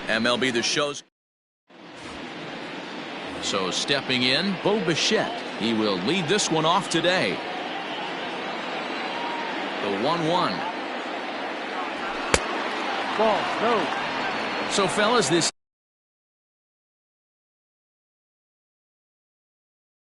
MLB The Show's. So stepping in, Bo Bichette. He will lead this one off today. The 1-1. Ball, no. So fellas, this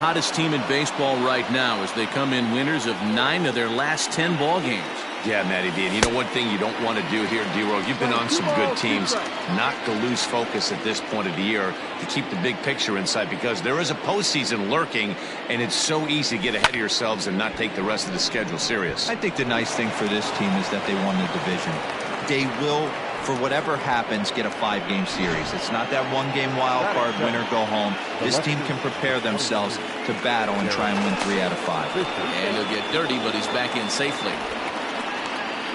hottest team in baseball right now as they come in winners of 9 of their last 10 ball games. Yeah, Matty D. And you know one thing you don't want to do here, D-Row, you've been on some good teams, not to lose focus at this point of the year, to keep the big picture in sight, because there is a postseason lurking, and it's so easy to get ahead of yourselves and not take the rest of the schedule serious. I think the nice thing for this team is that they won the division. They will, for whatever happens, get a 5-game series. It's not that 1-game wild card, win or go home. This team can prepare themselves to battle and try and win 3 out of 5. And he'll get dirty, but he's back in safely.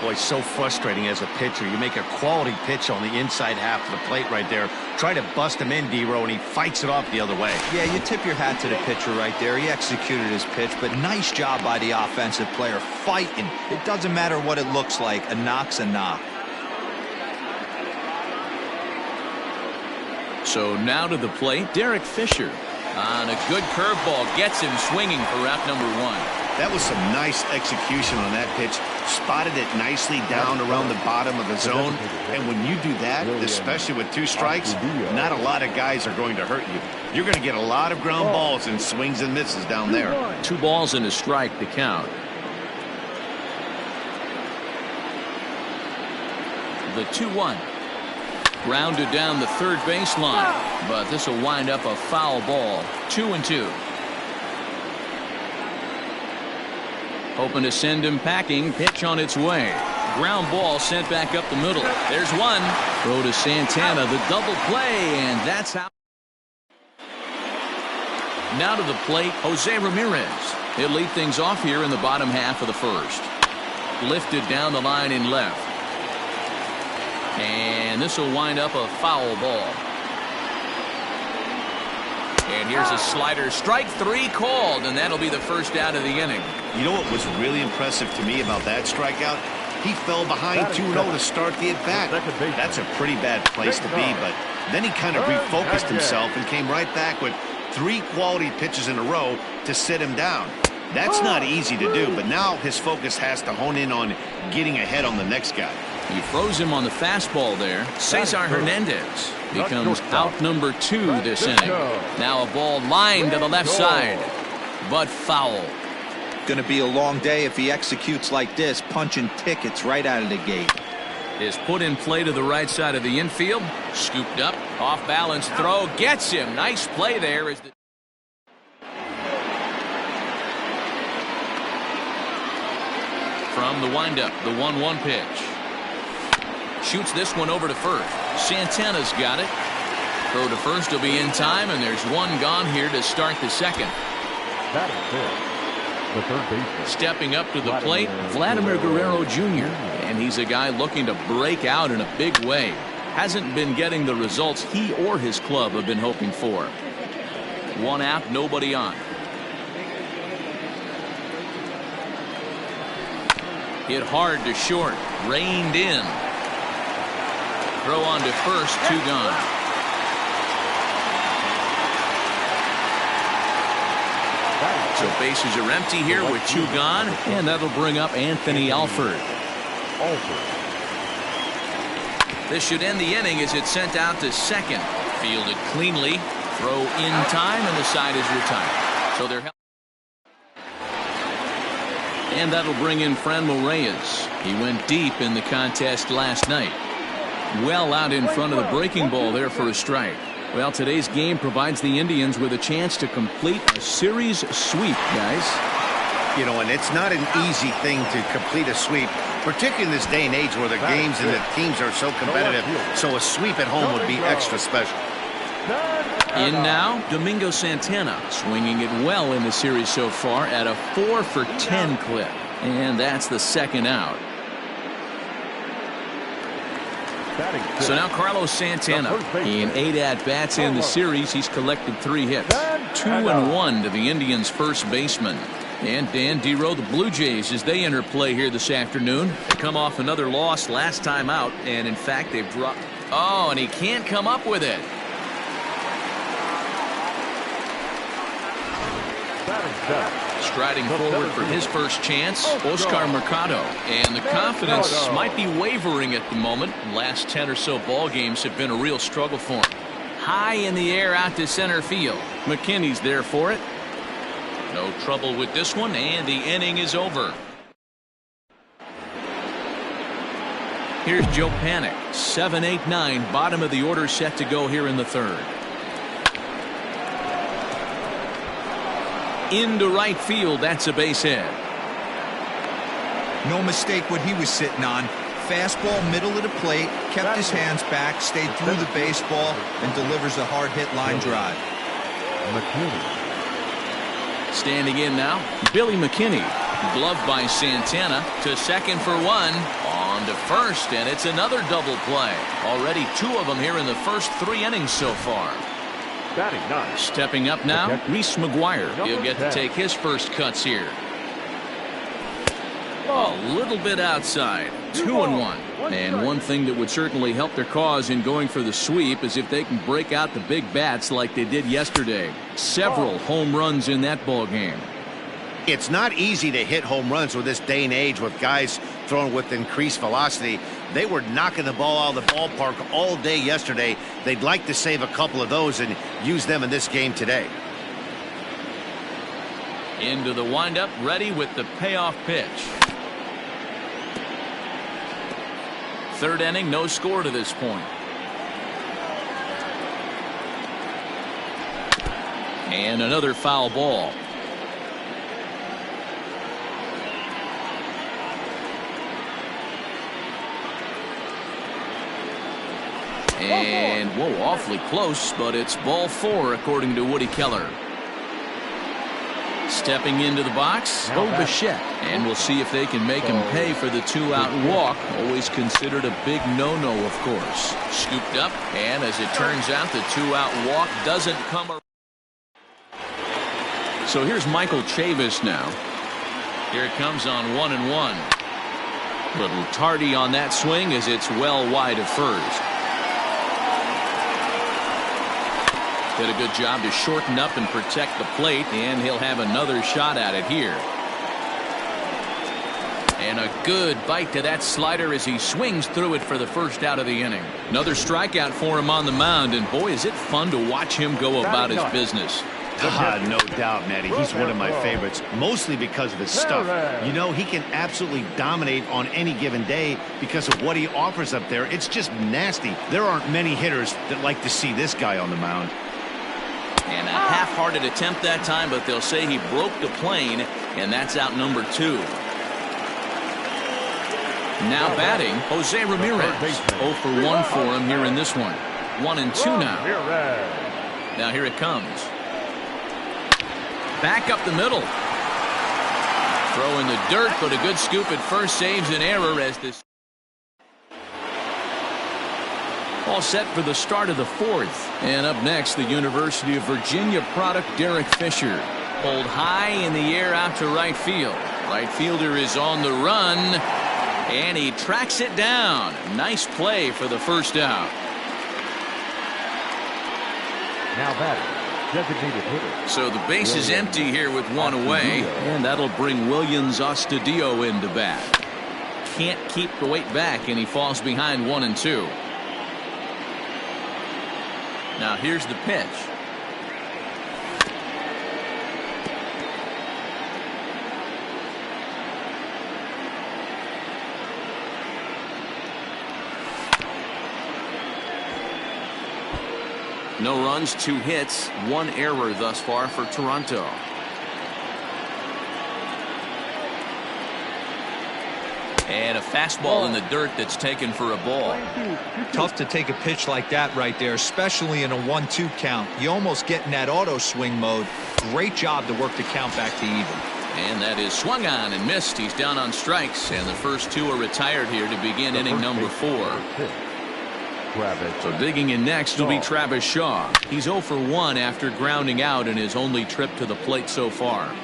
Boy, it's so frustrating as a pitcher. You make a quality pitch on the inside half of the plate right there. Try to bust him in, D-Row, and he fights it off the other way. Yeah, you tip your hat to the pitcher right there. He executed his pitch, but nice job by the offensive player fighting. It doesn't matter what it looks like. A knock's a knock. So now to the plate, Derek Fisher on a good curveball, gets him swinging for out number 1. That was some nice execution on that pitch. Spotted it nicely down around the bottom of the zone. And when you do that, especially with 2 strikes, not a lot of guys are going to hurt you. You're going to get a lot of ground balls and swings and misses down there. 2 balls and a strike to count. The 2-1. Grounded down the third baseline, but this will wind up a foul ball. 2-2. Hoping to send him packing. Pitch on its way. Ground ball sent back up the middle. There's one. Throw to Santana. The double play, and that's how. Now to the plate, Jose Ramirez. He'll lead things off here in the bottom half of the first. Lifted down the line in left. And this will wind up a foul ball. And here's a slider. Strike 3 called, and that'll be the first out of the inning. You know what was really impressive to me about that strikeout? He fell behind 2-0 to start the at-bat. That's a pretty bad place to be, but then he kind of refocused himself and came right back with 3 quality pitches in a row to sit him down. That's not easy to do, but now his focus has to hone in on getting ahead on the next guy. He froze him on the fastball there. Cesar Hernandez becomes out number 2 this inning. Now a ball lined to the left side, but foul. Going to be a long day if he executes like this, punching tickets right out of the gate. Is put in play to the right side of the infield. Scooped up, off balance throw, gets him. Nice play there. From the windup, the 1-1 pitch. Shoots this one over to first. Santana's got it. Throw to first will be in time, and there's one gone here to start the second. The third baseman. Stepping up to the plate, Vladimir Guerrero Jr. And he's a guy looking to break out in a big way. Hasn't been getting the results he or his club have been hoping for. 1 out, nobody on. Hit hard to short, reined in. Throw on to first, 2 gone. So bases are empty here with 2 gone, and that'll bring up Anthony Alford. This should end the inning as it's sent out to second. Fielded cleanly, throw in time, and the side is retired. So they're. And that'll bring in Franmil Reyes. He went deep in the contest last night. Well out in front of the breaking ball there for a strike. Well, today's game provides the Indians with a chance to complete a series sweep, guys. You know, and it's not an easy thing to complete a sweep, particularly in this day and age where the games and the teams are so competitive. So a sweep at home would be extra special. In now, Domingo Santana, swinging it well in the series so far at a 4-for-10 clip. And that's the second out. So now Carlos Santana, in 8 at-bats in the series, he's collected 3 hits. 2-1 to the Indians' first baseman. And Dan D-Row, the Blue Jays, as they enter play here this afternoon, they come off another loss last time out, and in fact they've dropped Oh, and he can't come up with it. Striding forward for his first chance, Oscar Mercado. And the confidence might be wavering at the moment. Last 10 or so ball games have been a real struggle for him. High in the air out to center field. McKinney's there for it. No trouble with this one, and the inning is over. Here's Joe Panik. 7-8-9, bottom of the order set to go here in the third. Into right field, that's a base hit. No mistake what he was sitting on. Fastball middle of the plate, kept his hands back, stayed through the baseball, and delivers a hard hit line drive. Standing in now, Billy McKinney. Gloved by Santana to second for one. On to first, and it's another double play. Already 2 of them here in the first 3 innings so far. Stepping up now, Reese McGuire. He'll get to take his first cuts here. A little bit outside. 2-1. And one thing that would certainly help their cause in going for the sweep is if they can break out the big bats like they did yesterday. Several home runs in that ball game. It's not easy to hit home runs with this day and age with guys throwing with increased velocity. They were knocking the ball out of the ballpark all day yesterday. They'd like to save a couple of those and use them in this game today. Into the windup, ready with the payoff pitch. Third inning, no score to this point. And another foul ball. And, whoa, awfully close, but it's ball 4 according to Woody Keller. Stepping into the box, Bo Bichette. And we'll see if they can make him pay for the 2-out walk. Always considered a big no-no, of course. Scooped up, and as it turns out, the 2-out walk doesn't come around. So here's Michael Chavis now. Here it comes on 1-1. Little tardy on that swing as it's well wide of first. Did a good job to shorten up and protect the plate, and he'll have another shot at it here. And a good bite to that slider as he swings through it for the first out of the inning. Another strikeout for him on the mound, and boy, is it fun to watch him go about his business. No doubt, Matty. He's one of my favorites, mostly because of his stuff. You know, he can absolutely dominate on any given day because of what he offers up there. It's just nasty. There aren't many hitters that like to see this guy on the mound. And a half-hearted attempt that time, but they'll say he broke the plane, and that's out number 2. Now batting, Jose Ramirez. 0 for 1 for him here in this one. 1-2 now. Now here it comes. Back up the middle. Throw in the dirt, but a good scoop at first saves an error as this. All set for the start of the 4th. And up next, the University of Virginia product Derek Fisher. Pulled high in the air out to right field. Right fielder is on the run, and he tracks it down. Nice play for the first out. Now batting, designated hitter. So the base is empty here with 1 away, and that'll bring Williams Astudillo into bat. Can't keep the weight back, and he falls behind 1-2. Now here's the pitch. No runs, 2 hits, 1 error thus far for Toronto. And a fastball in the dirt that's taken for a ball. Tough to take a pitch like that right there, especially in a 1-2 count. You almost get in that auto swing mode. Great job to work the count back to even. And that is swung on and missed. He's down on strikes, and the first 2 are retired here to begin inning number 4. So digging in next will be Travis Shaw. He's 0 for 1 after grounding out in his only trip to the plate so far.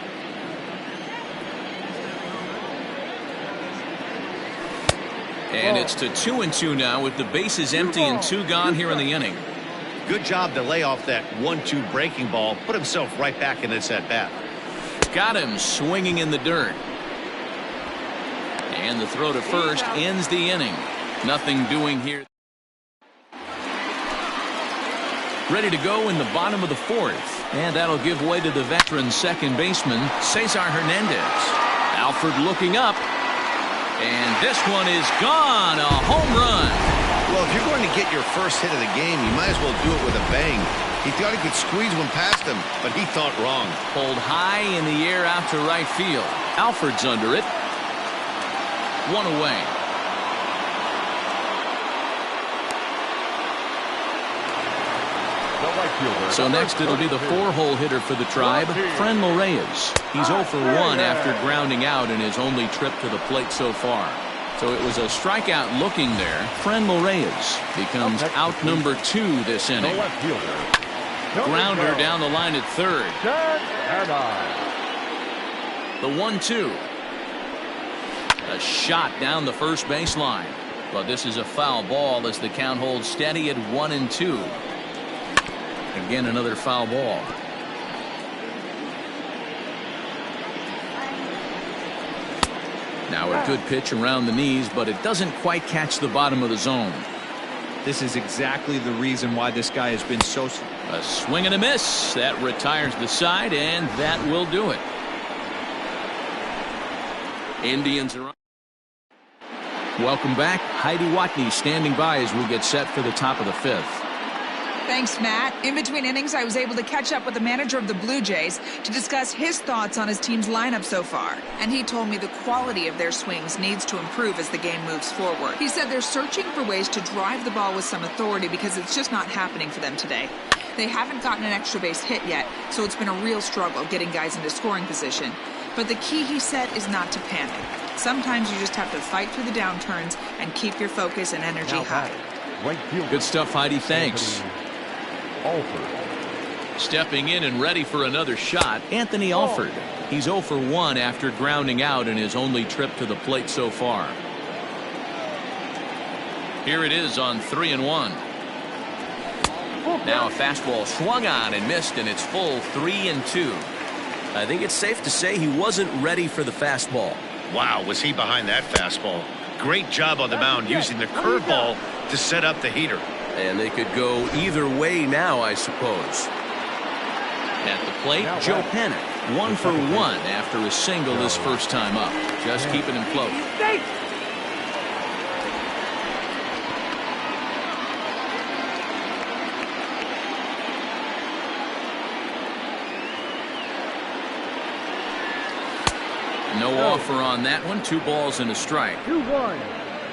And it's to 2-2 now with the bases empty and 2 gone here in the inning. Good job to lay off that 1-2 breaking ball. Put himself right back in this at-bat. Got him swinging in the dirt. And the throw to first ends the inning. Nothing doing here. Ready to go in the bottom of the 4th. And that'll give way to the veteran second baseman, Cesar Hernandez. Alford looking up. And this one is gone. A home run. Well, if you're going to get your first hit of the game, you might as well do it with a bang. He thought he could squeeze one past him, but he thought wrong. Pulled high in the air out to right field. Alford's under it. 1 away. So next it'll be the 4-hole hitter for the Tribe, Franmil Reyes. He's 0 for 1 after grounding out in his only trip to the plate so far. So it was a strikeout looking there. Franmil Reyes becomes out number 2 this inning. Grounder down the line at third. The 1-2. A shot down the first baseline. But this is a foul ball as the count holds steady at 1-2. Again, another foul ball. Now a good pitch around the knees, but it doesn't quite catch the bottom of the zone. This is exactly the reason why this guy has been so... A swing and a miss. That retires the side, and that will do it. Indians are on. Welcome back. Heidi Watney standing by as we get set for the top of the 5th. Thanks, Matt. In between innings, I was able to catch up with the manager of the Blue Jays to discuss his thoughts on his team's lineup so far. And he told me the quality of their swings needs to improve as the game moves forward. He said they're searching for ways to drive the ball with some authority because it's just not happening for them today. They haven't gotten an extra base hit yet, so it's been a real struggle getting guys into scoring position. But the key, he said, is not to panic. Sometimes you just have to fight through the downturns and keep your focus and energy high. Good stuff, Heidi. Thanks. Stepping in and ready for another shot, Anthony Alford. He's 0 for 1 after grounding out in his only trip to the plate so far. Here it is on 3-1. Now a fastball swung on and missed, and it's full 3-2. I think it's safe to say he wasn't ready for the fastball. Wow, was he behind that fastball. Great job on the mound using the curveball to set up the heater. And they could go either way now, I suppose. At the plate, Joe Panic, 1 for 1 after a single his first time up. Just keeping him close. No offer on that one. 2 balls and a strike. 2-1.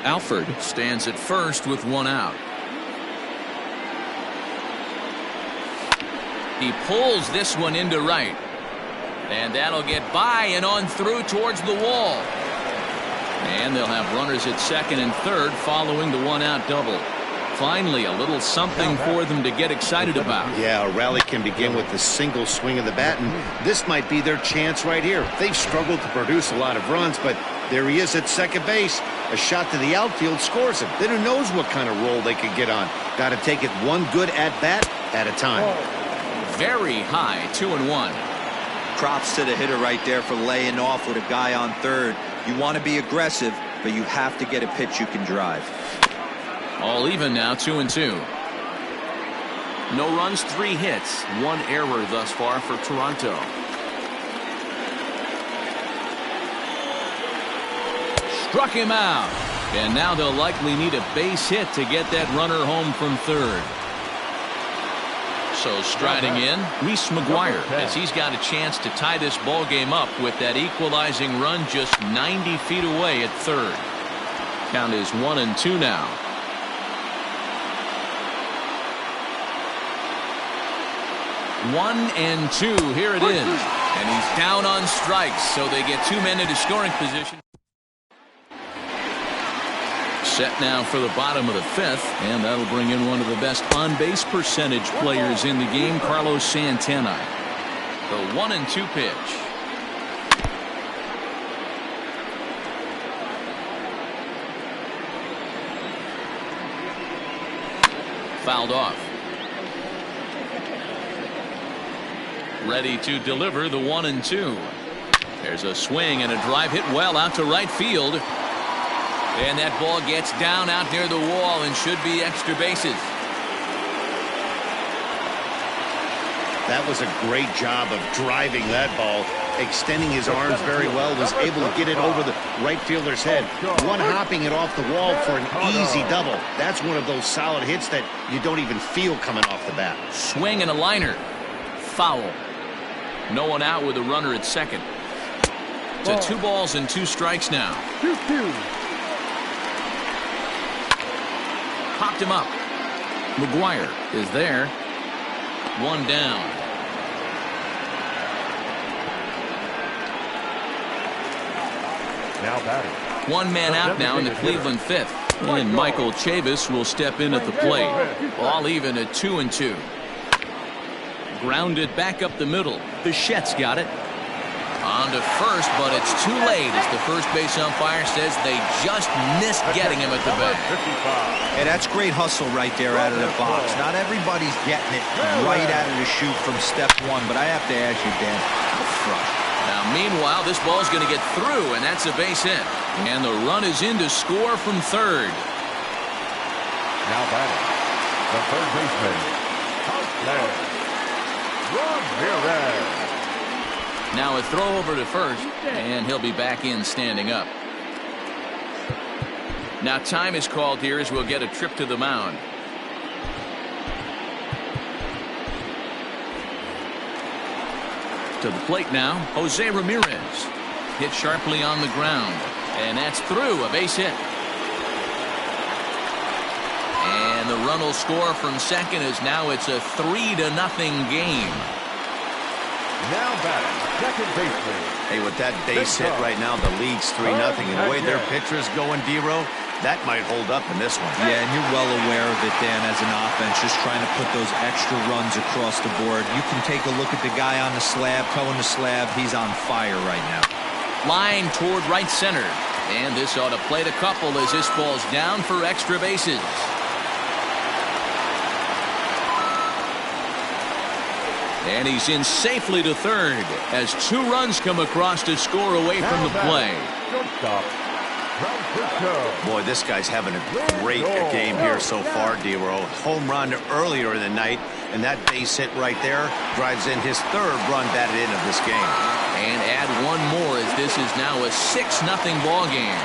Alford stands at first with 1 out. He pulls this one into right. And that'll get by and on through towards the wall. And they'll have runners at second and third following the 1-out double. Finally, a little something for them to get excited about. Yeah, a rally can begin with the single swing of the bat, and this might be their chance right here. They've struggled to produce a lot of runs, but there he is at second base. A shot to the outfield scores him. Then who knows what kind of roll they could get on. Got to take it one good at-bat at a time. Very high, 2-1. Props to the hitter right there for laying off with a guy on third. You want to be aggressive, but you have to get a pitch you can drive. All even now, 2-2. No runs, 3 hits, 1 error thus far for Toronto. Struck him out. And now they'll likely need a base hit to get that runner home from third. So striding in, Reese McGuire, as he's got a chance to tie this ball game up with that equalizing run just 90 feet away at third. Count is 1-2 now. 1-2. Here it is. And he's down on strikes, so they get 2 men into scoring position. Set now for the bottom of the 5th, and that'll bring in one of the best on-base percentage players in the game, Carlos Santana. The 1-2 pitch. fouled off. Ready to deliver the 1-2. There's a swing and a drive hit well out to right field. And that ball gets down out near the wall and should be extra bases. That was a great job of driving that ball, extending his arms very well, was able to get it over the right fielder's head. One hopping it off the wall for an easy double. That's one of those solid hits that you don't even feel coming off the bat. Swing and a liner. Foul. No one out with a runner at second. To 2 balls and 2 strikes now. Popped him up. McGuire is there. 1 down. Now batting. 1 man out now in the Cleveland 5th. And Michael Chavis will step in at the plate. All even at 2-2. Grounded back up the middle. Bichette's got it. On to first, but it's too late as the first base umpire says they just missed getting him at the bat. Hey, that's great hustle right there out of the box. Not everybody's getting it right out of the chute from step 1, but I have to ask you, Dan, how fresh. Now, meanwhile, this ball's going to get through, and that's a base hit. And the run is in to score from third. Now batting. The third baseman, Ramirez. Now a throw over to first, and he'll be back in standing up. Now time is called here as we'll get a trip to the mound. To the plate now, Jose Ramirez. Hit sharply on the ground, and that's through, a base hit. And the run will score from second as now it's a 3-0 game. Now batting, second baseman. Hey, with that base hit right now, the lead's 3-0. And the way their pitcher's going, D-Row, that might hold up in this one. Yeah, and you're well aware of it, Dan, as an offense, just trying to put those extra runs across the board. You can take a look at the guy on the slab, towing the slab. He's on fire right now. Line toward right center. And this ought to plate a couple as this ball's down for extra bases. And he's in safely to third as 2 runs come across to score away from the play. Boy, this guy's having a great game here so far, D-Row. Home run earlier in the night, and that base hit right there drives in his 3rd run batted in of this game. And add 1 more as this is now a 6-0 ball game.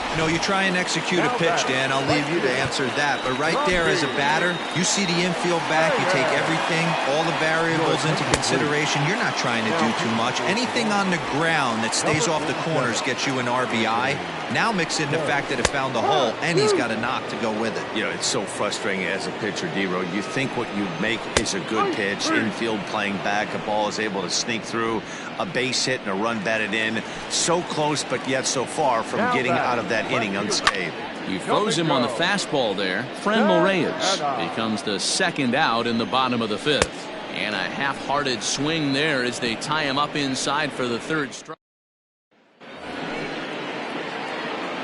You know, you try and execute a pitch, Dan. I'll leave you to answer that. But right there as a batter, you see the infield back. You take everything, all the variables into consideration. You're not trying to do too much. Anything on the ground that stays off the corners gets you an RBI. Now mix in the fact that it found the hole, and he's got a knock to go with it. You know, it's so frustrating as a pitcher, D-Row. You think what you make is a good pitch. Infield playing back. A ball is able to sneak through. A base hit and a run batted in. So close, but yet so far from getting out of that inning unscathed. He throws him on the fastball there. Franmil Reyes becomes the 2nd out in the bottom of the 5th. And a half-hearted swing there as they tie him up inside for the 3rd strike.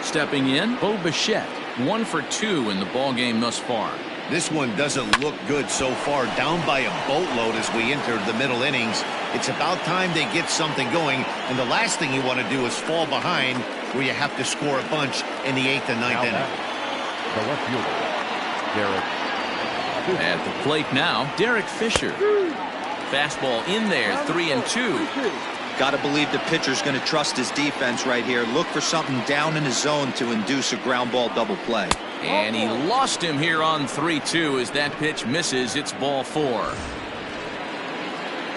Stepping in, Bo Bichette, 1 for 2 in the ballgame thus far. This one doesn't look good so far. Down by a boatload as we enter the middle innings. It's about time they get something going, and the last thing you want to do is fall behind where you have to score a bunch in the 8th and 9th inning. The left fielder, Derek. At the plate now, Derek Fisher. Fastball in there, 3-2. Got to believe the pitcher's going to trust his defense right here. Look for something down in his zone to induce a ground ball double play. And he lost him here on 3-2 as that pitch misses. It's ball 4.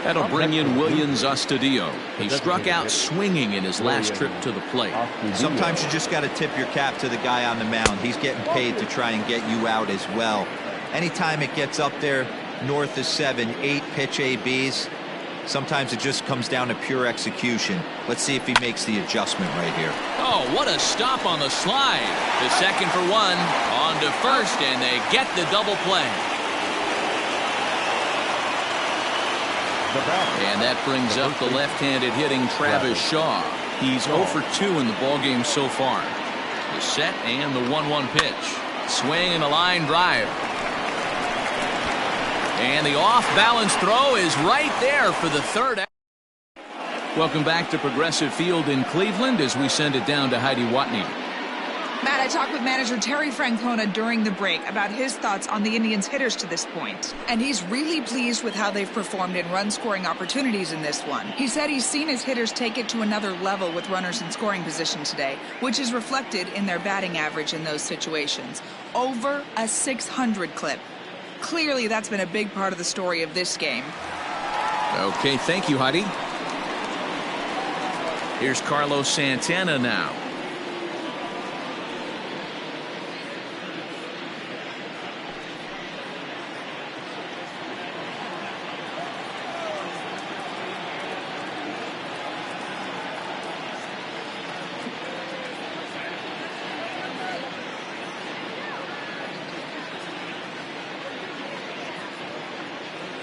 That'll bring in Williams Astudillo. He struck out swinging in his last trip to the plate. Sometimes you just got to tip your cap to the guy on the mound. He's getting paid to try and get you out as well. Anytime it gets up there north of 7, 8 pitch ABs, sometimes it just comes down to pure execution. Let's see if he makes the adjustment right here. Oh, what a stop on the slide. The 2nd for 1. On to first, and they get the double play. And that brings up the left-handed hitting Travis Shaw. He's 0 for 2 in the ballgame so far. The set and the 1-1 pitch. Swing and a line drive. And the off-balance throw is right there for the third. Welcome back to Progressive Field in Cleveland as we send it down to Heidi Watney. Matt, I talked with manager Terry Francona during the break about his thoughts on the Indians' hitters to this point. And he's really pleased with how they've performed in run-scoring opportunities in this one. He said he's seen his hitters take it to another level with runners in scoring position today, which is reflected in their batting average in those situations. Over a 600 clip. Clearly, that's been a big part of the story of this game. Okay, thank you, Heidi. Here's Carlos Santana now.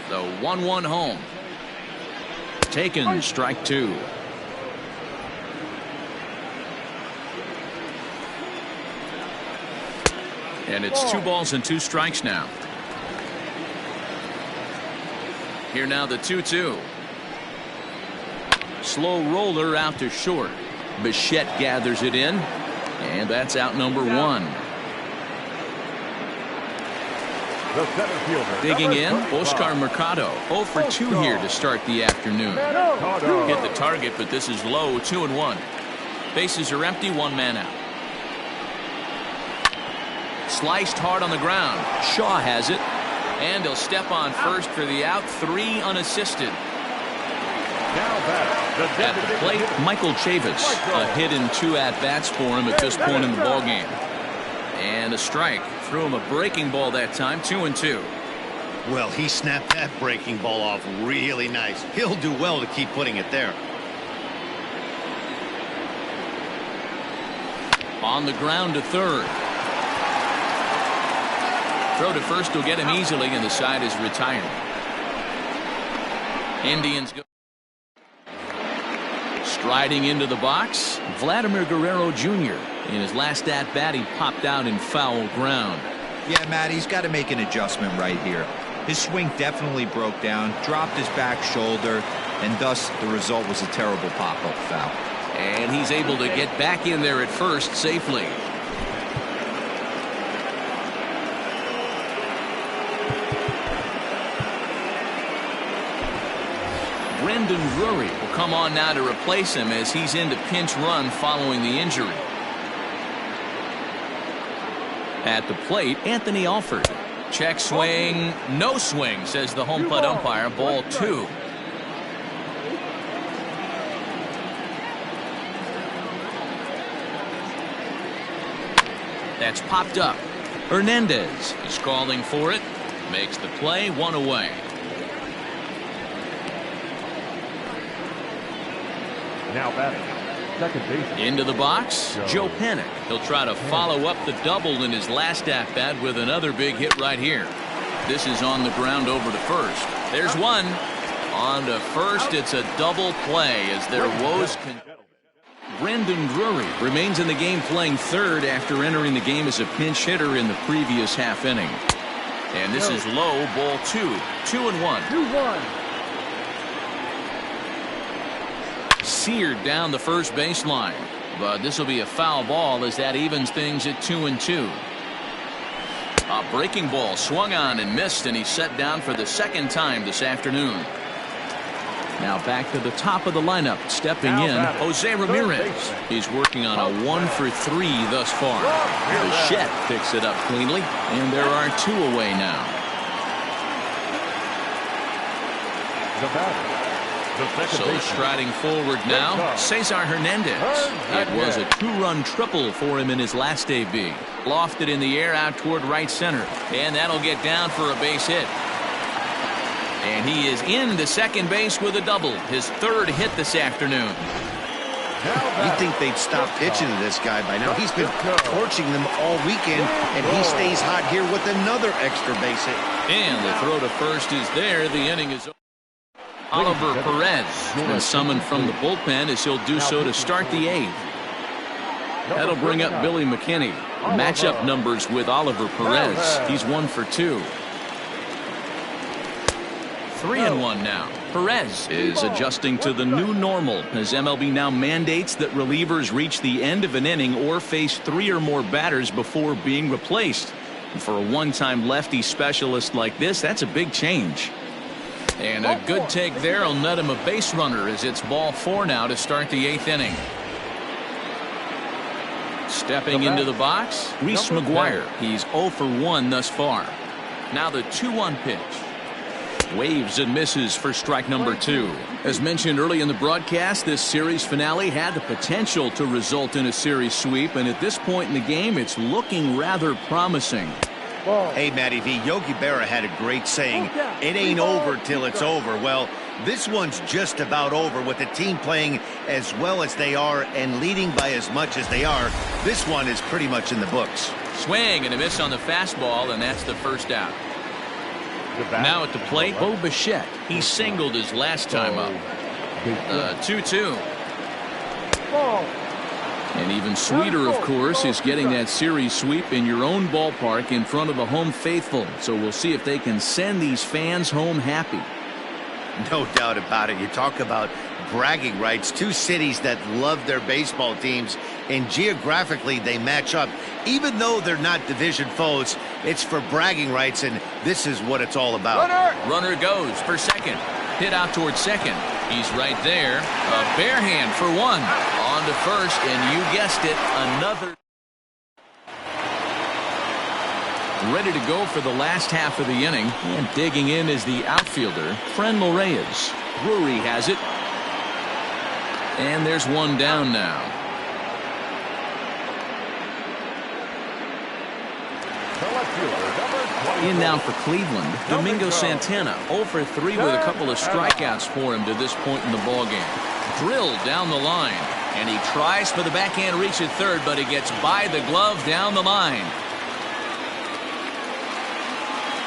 The 1-1 home. Taken, strike two. And it's 2 balls and 2 strikes now. Here now the 2-2. Slow roller out to short. Bichette gathers it in. And that's out number 1. The center fielder, Digging in, number 25. Oscar Mercado. 0 for 2 here to start the afternoon. Hit the target, but this is low, 2-1. Bases are empty, 1 man out. Sliced hard on the ground. Shaw has it. And he'll step on first for the out. 3 unassisted. At the plate, Michael Chavis. A hit in 2 at-bats for him at this point in the ballgame. And a strike. Threw him a breaking ball that time. 2-2. Well, he snapped that breaking ball off really nice. He'll do well to keep putting it there. On the ground to third. Throw to first will get him easily, and the side is retired. Indians go. Striding into the box, Vladimir Guerrero Jr. In his last at-bat, he popped out in foul ground. Yeah, Matt, he's got to make an adjustment right here. His swing definitely broke down, dropped his back shoulder, and thus the result was a terrible pop-up foul. And he's able to get back in there at first safely. Brendan Drury will come on now to replace him as he's into pinch run following the injury. At the plate, Anthony Alford. Check swing, no swing, says the home plate umpire. Ball 2. That's popped up. Hernandez is calling for it. Makes the play, 1 away. Now batting, second base. Into the box, Joe Panik. He'll try to follow up the double in his last at-bat with another big hit right here. This is on the ground over to first. There's one. On to first, it's a double play as their woes can. Brendan Drury remains in the game playing third after entering the game as a pinch hitter in the previous half inning. And this is low, ball 2. 2-1. 2-1. Seared down the first baseline, but this will be a foul ball as that evens things at 2-2. A breaking ball swung on and missed, and he's set down for the second time this afternoon. Now back to the top of the lineup, stepping in, Jose Ramirez. He's working on a 1 for 3 thus far. Bichette picks it up cleanly, and there are 2 away now. The batter. So striding forward now, Cesar Hernandez. It was a 2-run triple for him in his last AB. Lofted in the air out toward right center. And that'll get down for a base hit. And he is into second base with a double. His 3rd hit this afternoon. You'd think they'd stop pitching to this guy by now. He's been torching them all weekend, and he stays hot here with another extra base hit. And the throw to first is there. The inning is over. Oliver Perez has been summoned from the bullpen as he'll do so to start the 8th. That'll bring up Billy McKinney. Matchup numbers with Oliver Perez. He's 1 for 2. 3-1 now. Perez is adjusting to the new normal as MLB now mandates that relievers reach the end of an inning or face 3 or more batters before being replaced. And for a one-time lefty specialist like this, that's a big change. And a good take there will net him a base runner as it's ball 4 now to start the 8th inning. Stepping into the box, Reese McGuire. He's 0 for 1 thus far. Now the 2-1 pitch. Waves and misses for strike number 2. As mentioned early in the broadcast, this series finale had the potential to result in a series sweep, and at this point in the game, it's looking rather promising. Hey, Matty V, Yogi Berra had a great saying, it ain't over till it's over. Well, this one's just about over with the team playing as well as they are and leading by as much as they are. This one is pretty much in the books. Swing and a miss on the fastball, and that's the first out. Now at the plate, Bo Bichette. He singled his last time up. 2-2. And even sweeter, of course, is getting that series sweep in your own ballpark in front of the home faithful. So we'll see if they can send these fans home happy. No doubt about it. You talk about bragging rights. 2 cities that love their baseball teams, and geographically they match up. Even though they're not division foes, it's for bragging rights, and this is what it's all about. Runner goes for second. Hit out towards second. He's right there. A bare hand for 1. On to first, and you guessed it, another. Ready to go for the last half of the inning, and digging in is the outfielder, Franmil Reyes. Drury has it. And there's 1 down now. In now for Cleveland, Domingo Santana, 0 for 3 with a couple of strikeouts for him to this point in the ballgame. Drilled down the line, and he tries for the backhand reach at third, but he gets by the glove down the line.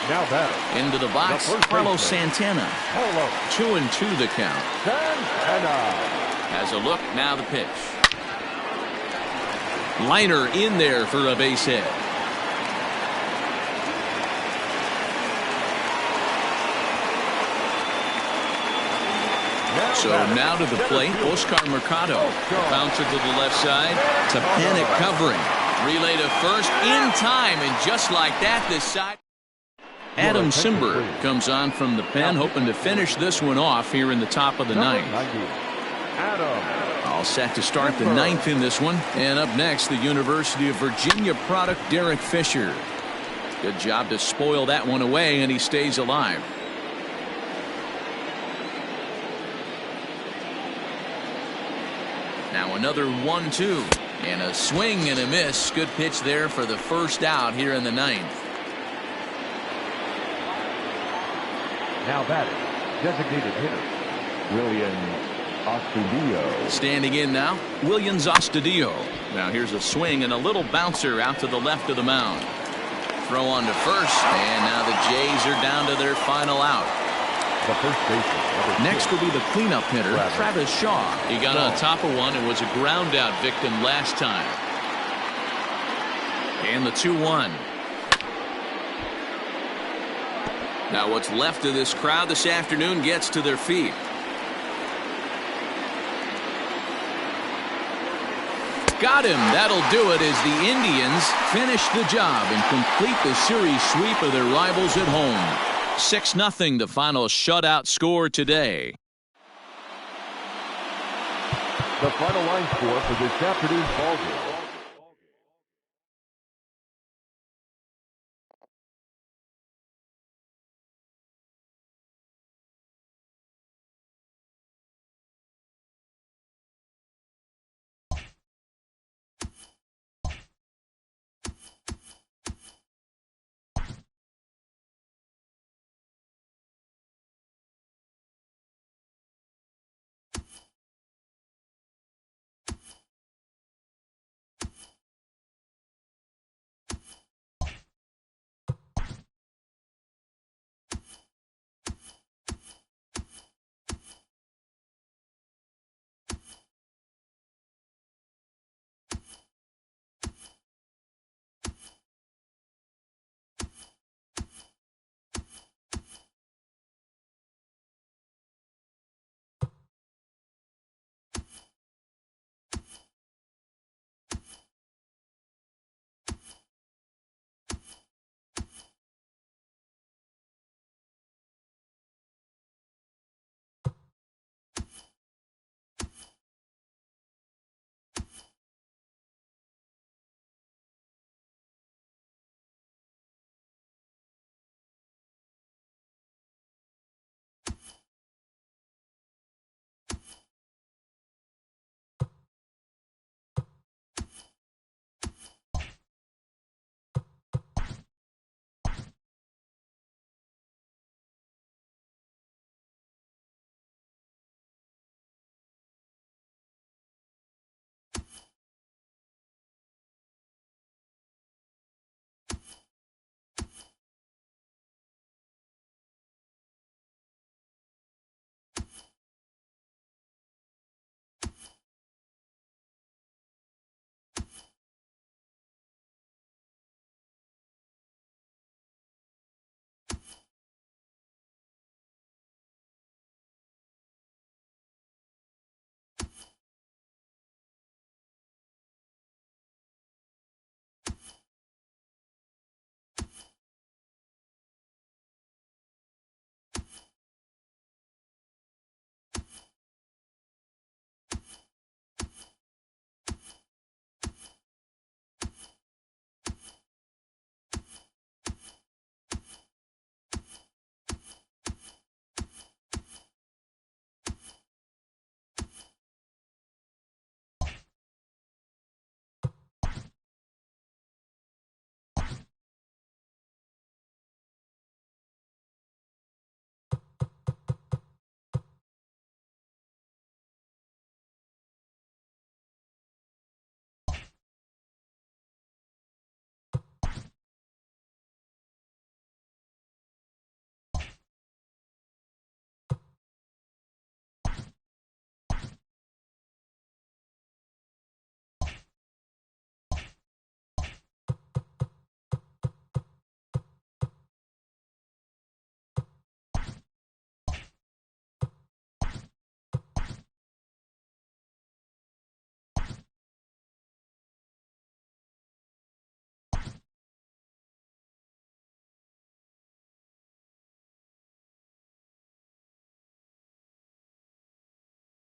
Now batting. Into the box, Carlos Santana. 2-2 the count. Has a look, now the pitch. Liner in there for a base hit. So now to the plate, Oscar Mercado. Bouncer to the left side to panic covering. Relay to first in time, and just like that, this side. Adam Simber comes on from the pen, hoping to finish this one off here in the top of the 9th. All set to start the 9th in this one. And up next, the University of Virginia product, Derek Fisher. Good job to spoil that one away, and he stays alive. Now another 1-2. And a swing and a miss. Good pitch there for the first out here in the 9th. Now batting, designated hitter, Williams Astudillo. Standing in now, Williams Astudillo. Now here's a swing and a little bouncer out to the left of the mound. Throw on to first, and now the Jays are down to their final out. The first baseman. Next will be the cleanup hitter, Travis Shaw. He got on top of one and was a ground out victim last time. And the 2-1. Now what's left of this crowd this afternoon gets to their feet. Got him. That'll do it as the Indians finish the job and complete the series sweep of their rivals at home. 6-0 the final shutout score today. The final line score for this afternoon's ballgame.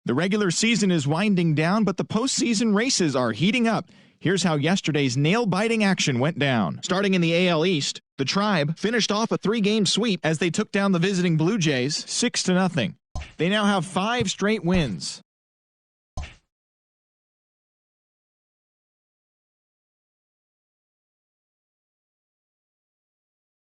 The regular season is winding down, but the postseason races are heating up. Here's how yesterday's nail-biting action went down. Starting in the AL East, the Tribe finished off a 3-game sweep as they took down the visiting Blue Jays 6-0. They now have 5 straight wins.